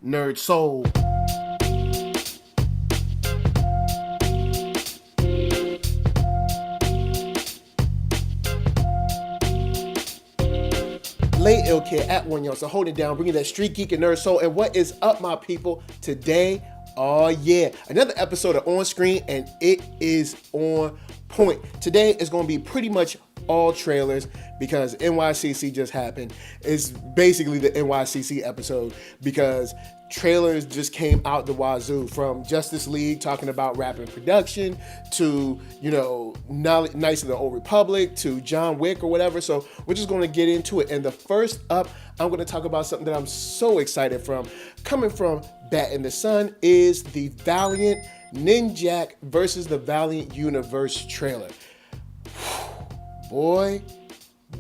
NERDSoul. Late Ill Kid at One Young, so hold it down, bringing that street geek and NERDSoul. And what is up, my people? Today, oh yeah, another episode of On Screen, and it is on point. Today is going to be pretty much all trailers because NYCC just happened. It's basically the NYCC episode because trailers just came out the wazoo, from Justice League talking about rapping production to, Knights of the Old Republic to John Wick or whatever. So we're just going to get into it. And the first up, I'm going to talk about something that I'm so excited coming from Bat in the Sun, is the Valiant Ninjak versus the Valiant Universe trailer. Boy,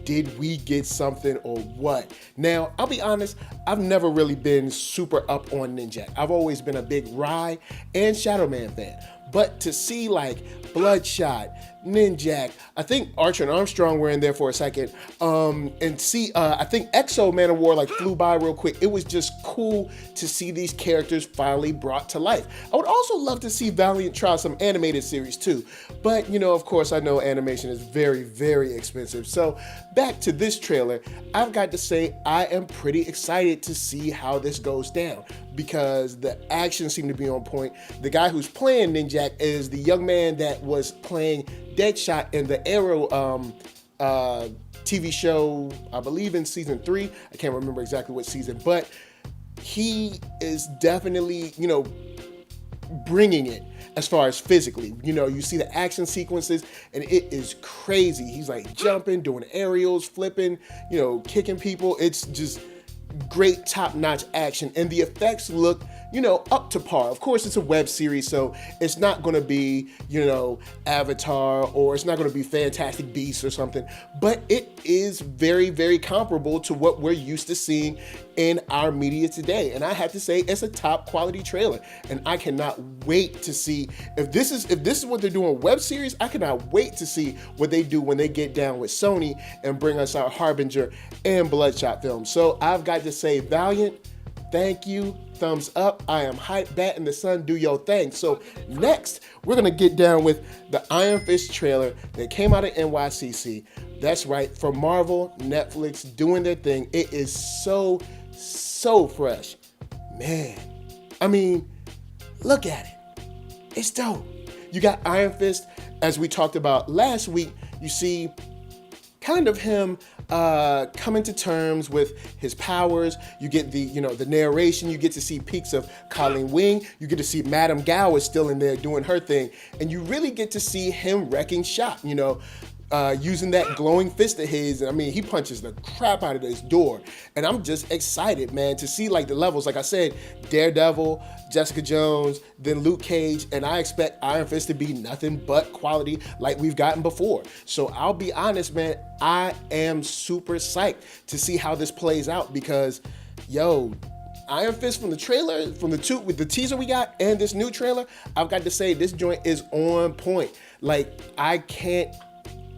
did we get something or what? Now, I'll be honest, I've never really been super up on Ninjak. I've always been a big Rai and Shadow Man fan. But to see like Bloodshot, Ninjak, I think Archer and Armstrong were in there for a second, and see, I think Exo Man of War like flew by real quick. It was just cool to see these characters finally brought to life. I would also love to see Valiant try some animated series too. But, of course, I know animation is very, very expensive. So back to this trailer, I've got to say I am pretty excited to see how this goes down because the action seemed to be on point. The guy who's playing Ninjak is the young man that was playing Deadshot in the Arrow TV show, I believe in season 3. I can't remember exactly what season, but he is definitely, bringing it as far as physically. You see the action sequences and it is crazy. He's like jumping, doing aerials, flipping, kicking people. It's just great top-notch action, and the effects look, up to par. Of course, it's a web series, so it's not going to be, Avatar, or it's not going to be Fantastic Beasts or something, but it is very, very comparable to what we're used to seeing in our media today. And I have to say, it's a top quality trailer, and I cannot wait to see if this is what they're doing web series. I cannot wait to see what they do when they get down with Sony and bring us our Harbinger and Bloodshot films. So I've got to say, Valiant, thank you, thumbs up. I am hyped. Bat in the Sun, do your thing. So next, we're gonna get down with the Iron Fist trailer that came out of NYCC. That's right, from Marvel, Netflix, doing their thing. It is so fresh. Man, I mean, look at it. It's dope. You got Iron Fist, as we talked about last week. You see kind of him coming to terms with his powers. You get the narration. You get to see peaks of Colleen Wing. You get to see Madame Gao is still in there doing her thing, and you really get to see him wrecking shop. Using that glowing fist of his. I mean, he punches the crap out of this door. And I'm just excited, man, to see like the levels. Like I said, Daredevil, Jessica Jones, then Luke Cage, and I expect Iron Fist to be nothing but quality like we've gotten before. So I'll be honest, man, I am super psyched to see how this plays out because, Iron Fist from the trailer, from with the teaser we got and this new trailer, I've got to say this joint is on point. Like, I can't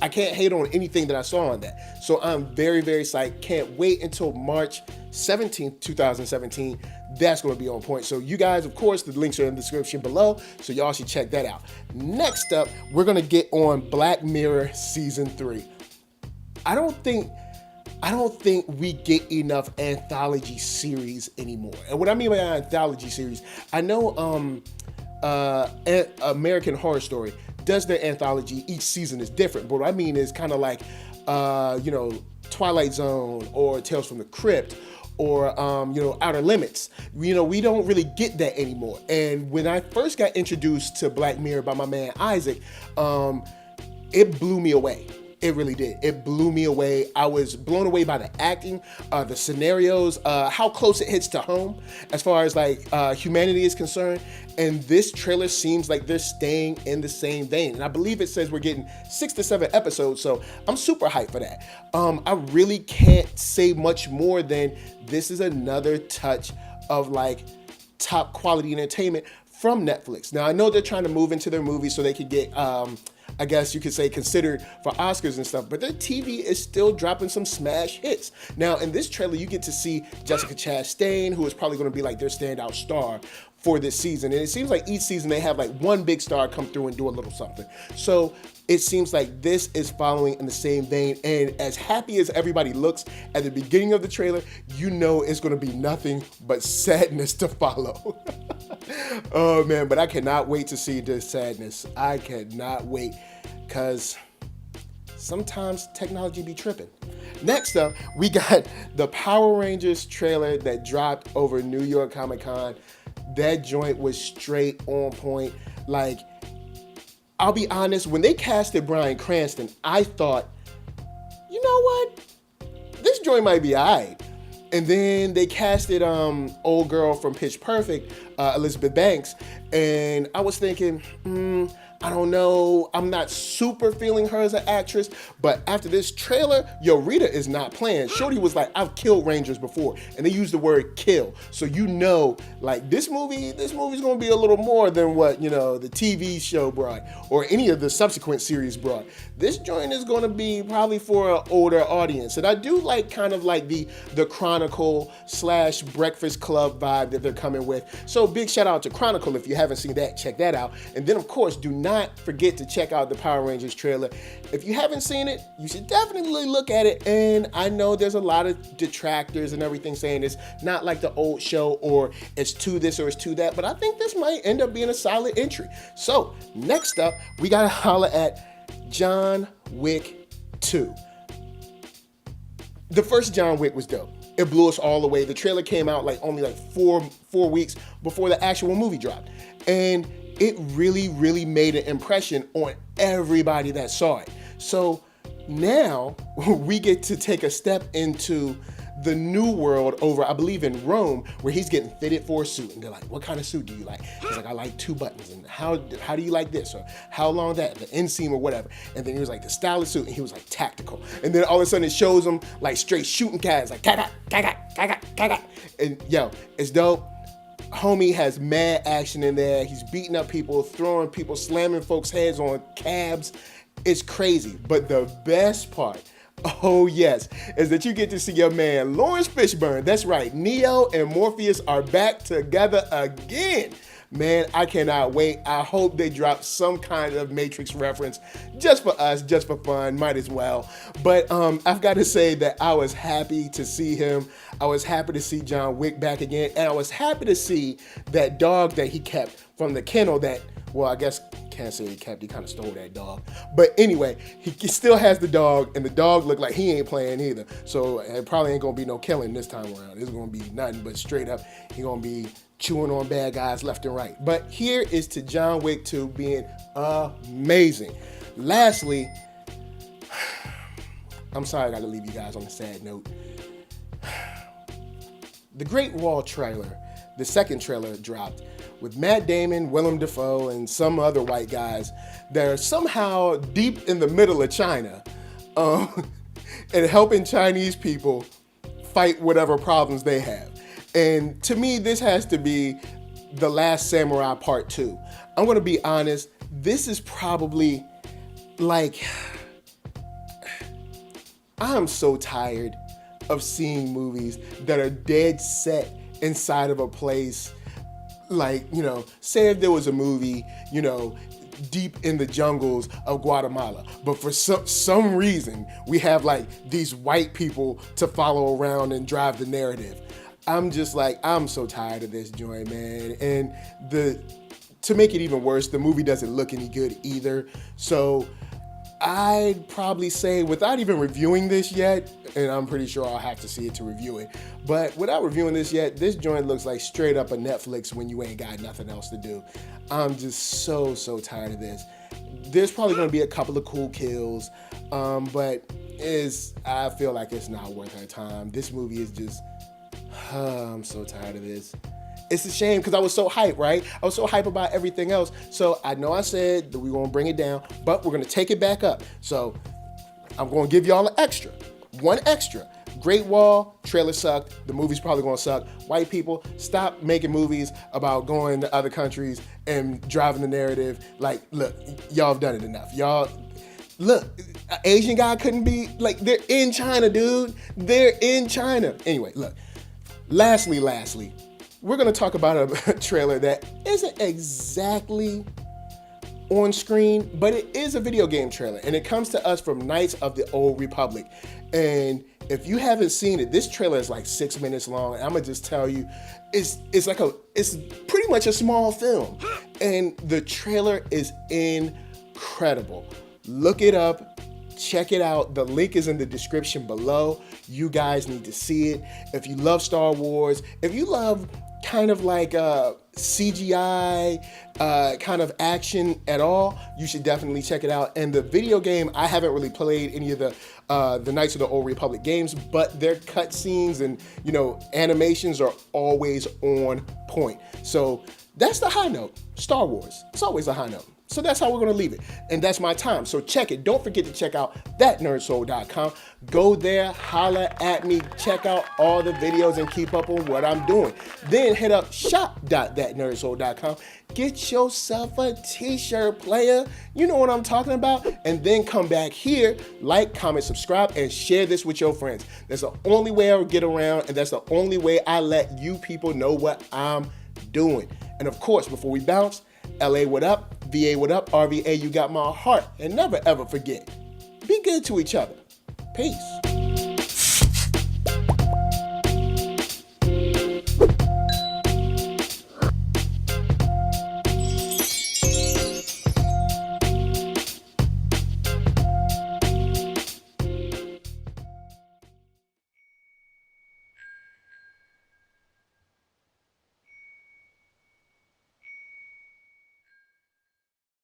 hate on anything that I saw on that. So I'm very, very psyched. Can't wait until March 17th, 2017. That's going to be on point. So you guys, of course, the links are in the description below, so y'all should check that out. Next up, we're going to get on Black Mirror Season 3. I don't think we get enough anthology series anymore. And what I mean by anthology series, I know American Horror Story does their anthology. Each season is different, but what I mean is kind of like Twilight Zone or Tales from the Crypt or Outer Limits. We don't really get that anymore. And when I first got introduced to Black Mirror by my man Isaac, it blew me away. It really did. It blew me away. I was blown away by the acting, the scenarios, how close it hits to home as far as like humanity is concerned. And this trailer seems like they're staying in the same vein. And I believe it says we're getting 6 to 7 episodes. So I'm super hyped for that. I really can't say much more than this is another touch of like top quality entertainment from Netflix. Now I know they're trying to move into their movies so they could get I guess you could say, considered for Oscars and stuff, but their TV is still dropping some smash hits. Now, in this trailer, you get to see Jessica Chastain, who is probably going to be like their standout star for this season. And it seems like each season they have like one big star come through and do a little something. So it seems like this is following in the same vein. And as happy as everybody looks at the beginning of the trailer, you know it's going to be nothing but sadness to follow. Oh man, but I cannot wait to see this sadness. I cannot wait, because sometimes technology be tripping. Next up, we got the Power Rangers trailer that dropped over New York Comic Con. That joint was straight on point. Like, I'll be honest, when they casted Bryan Cranston, I thought, you know what? This joint might be all right. And then they casted old girl from Pitch Perfect, Elizabeth Banks, and I was thinking, I don't know, I'm not super feeling her as an actress, but after this trailer, Rita is not playing. Shorty was like, I've killed Rangers before, and they used the word kill. So you know, like this movie's gonna be a little more than what, the TV show brought, or any of the subsequent series brought. This joint is gonna be probably for an older audience. And I do like kind of like the Chronicle / Breakfast Club vibe that they're coming with. So big shout out to Chronicle. If you haven't seen that, check that out. And then of course, do not forget to check out the Power Rangers trailer. If you haven't seen it, you should definitely look at it. And I know there's a lot of detractors and everything saying it's not like the old show, or it's too this or it's too that, but I think this might end up being a solid entry. So next up, we gotta holler at John Wick 2. The first John Wick was dope. It blew us all away. The trailer came out only 4 weeks before the actual movie dropped. And it really, really made an impression on everybody that saw it. So now we get to take a step into the new world over, I believe, in Rome, where he's getting fitted for a suit. And they're like, what kind of suit do you like? He's like, I like 2 buttons. And how do you like this? Or how long that? The inseam or whatever. And then he was like, the stylish suit. And he was like, tactical. And then all of a sudden it shows him like straight shooting guys, like, kaga. And yo, it's dope. Homie has mad action in there. He's beating up people, throwing people, slamming folks' heads on cabs. It's crazy. But the best part, oh yes, is that you get to see your man Lawrence Fishburne. That's right, Neo and Morpheus are back together again. Man, I cannot wait. I hope they drop some kind of Matrix reference just for us, just for fun, might as well. But I've got to say that I was happy to see him. I was happy to see John Wick back again. And I was happy to see that dog that he kept from the kennel that, well, I guess can't say he kept, he kind of stole that dog. But anyway, he still has the dog, and the dog looked like he ain't playing either. So it probably ain't gonna be no killing this time around. It's gonna be nothing but straight up, he gonna be chewing on bad guys left and right. But here is to John Wick 2 being amazing. Lastly, I'm sorry I gotta leave you guys on a sad note. The Great Wall trailer, the second trailer dropped with Matt Damon, Willem Dafoe, and some other white guys that are somehow deep in the middle of China and helping Chinese people fight whatever problems they have. And to me, this has to be The Last Samurai Part 2. I'm gonna be honest, this is probably like, I'm so tired of seeing movies that are dead set inside of a place. Like, say if there was a movie, deep in the jungles of Guatemala, but for some reason we have like these white people to follow around and drive the narrative. I'm just like, I'm so tired of this joint, man. And to make it even worse, the movie doesn't look any good either. So I'd probably say, without even reviewing this yet, and I'm pretty sure I'll have to see it to review it, but without reviewing this yet, this joint looks like straight up a Netflix when you ain't got nothing else to do. I'm just so tired of this. There's probably gonna be a couple of cool kills, but I feel like it's not worth our time. This movie is just, I'm so tired of this. It's a shame because I was so hyped, right? I was so hyped about everything else. So I know I said that we were gonna bring it down, but we're gonna take it back up. So I'm gonna give y'all one extra. Great Wall, trailer sucked. The movie's probably gonna suck. White people, stop making movies about going to other countries and driving the narrative. Like, look, y'all have done it enough. Y'all, look, an Asian guy couldn't be, like, they're in China, dude. They're in China. Anyway, look, lastly, we're gonna talk about a trailer that isn't exactly on screen, but it is a video game trailer, and it comes to us from Knights of the Old Republic. And if you haven't seen it, this trailer is like 6 minutes long, and I'm gonna just tell you, it's pretty much a small film, and the trailer is incredible. Look it up, check it out. The link is in the description below. You guys need to see it. If you love Star Wars, if you love kind of like CGI kind of action at all, you should definitely check it out. And the video game, I haven't really played any of the Knights of the Old Republic games, but their cutscenes and, you know, animations are always on point. So that's the high note. Star Wars, it's always a high note. So that's how we're gonna leave it. And that's my time. So check it. Don't forget to check out thatnerdsoul.com. Go there, holla at me, check out all the videos and keep up on what I'm doing. Then hit up shop.thatnerdsoul.com. Get yourself a t-shirt, player. You know what I'm talking about. And then come back here, like, comment, subscribe, and share this with your friends. That's the only way I'll get around, and that's the only way I let you people know what I'm doing. And of course, before we bounce, LA, what up? VA, what up? RVA, you got my heart. And never, ever forget, be good to each other. Peace.